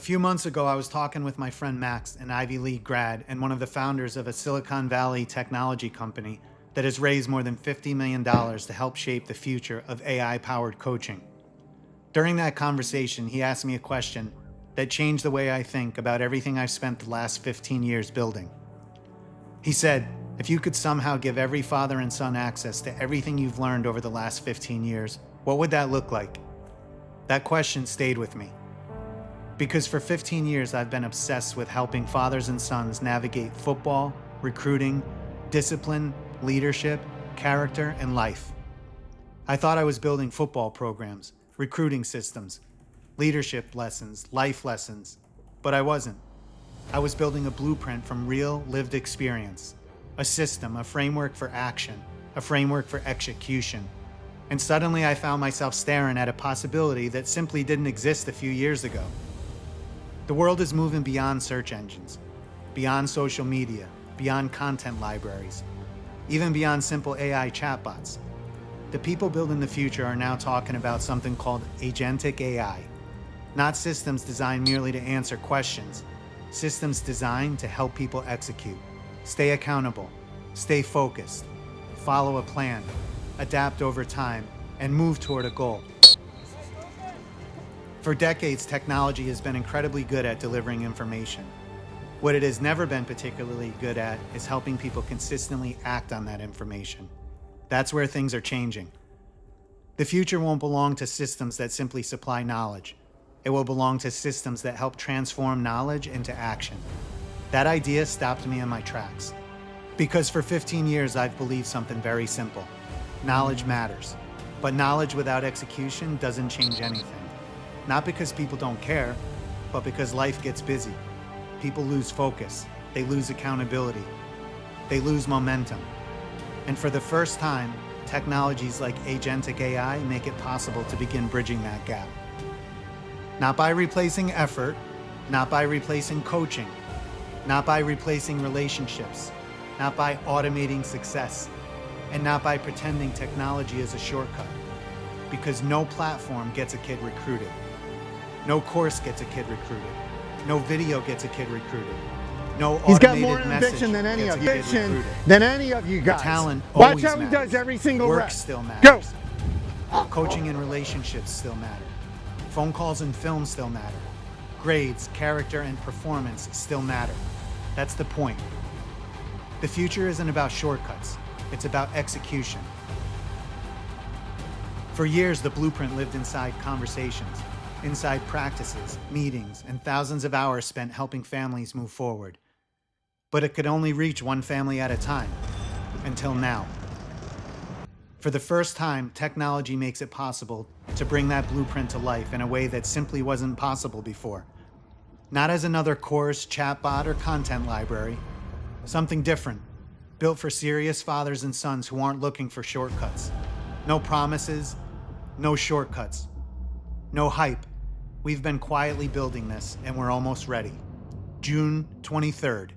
A few months ago, I was talking with my friend Max, an Ivy League grad and one of the founders of a Silicon Valley technology company that has raised more than $50 million to help shape the future of AI-powered coaching. During that conversation, he asked me a question that changed the way I think about everything I've spent the last 15 years building. He said, if you could somehow give every father and son access to everything you've learned over the last 15 years, what would that look like? That question stayed with me. Because for 15 years, I've been obsessed with helping fathers and sons navigate football, recruiting, discipline, leadership, character, and life. I thought I was building football programs, recruiting systems, leadership lessons, life lessons, but I wasn't. I was building a blueprint from real, lived experience, a system, a framework for action, a framework for execution. And suddenly I found myself staring at a possibility that simply didn't exist a few years ago. The world is moving beyond search engines, beyond social media, beyond content libraries, even beyond simple AI chatbots. The people building the future are now talking about something called agentic AI, not systems designed merely to answer questions, systems designed to help people execute, stay accountable, stay focused, follow a plan, adapt over time, and move toward a goal. For decades, technology has been incredibly good at delivering information. What it has never been particularly good at is helping people consistently act on that information. That's where things are changing. The future won't belong to systems that simply supply knowledge. It will belong to systems that help transform knowledge into action. That idea stopped me in my tracks. Because for 15 years, I've believed something very simple. Knowledge matters. But knowledge without execution doesn't change anything. Not because people don't care, but because life gets busy. People lose focus. They lose accountability. They lose momentum. And for the first time, technologies like agentic AI make it possible to begin bridging that gap. Not by replacing effort, not by replacing coaching, not by replacing relationships, not by automating success, and not by pretending technology is a shortcut. Because no platform gets a kid recruited. No course gets a kid recruited. No video gets a kid recruited. No He's got automated more ambition than any of you. Than any of you guys. Talent Watch always how he matters. does every single Work rep. still Go. matters. Coaching and relationships still matter. Phone calls and film still matter. Grades, character, and performance still matter. That's the point. The future isn't about shortcuts. It's about execution. For years, the blueprint lived inside conversations, inside practices, meetings, and thousands of hours spent helping families move forward. But it could only reach one family at a time, until now. For the first time, technology makes it possible to bring that blueprint to life in a way that simply wasn't possible before. Not as another course, chatbot, or content library. Something different, built for serious fathers and sons who aren't looking for shortcuts. No promises, no shortcuts, no hype. We've been quietly building this, and we're almost ready. June 23rd.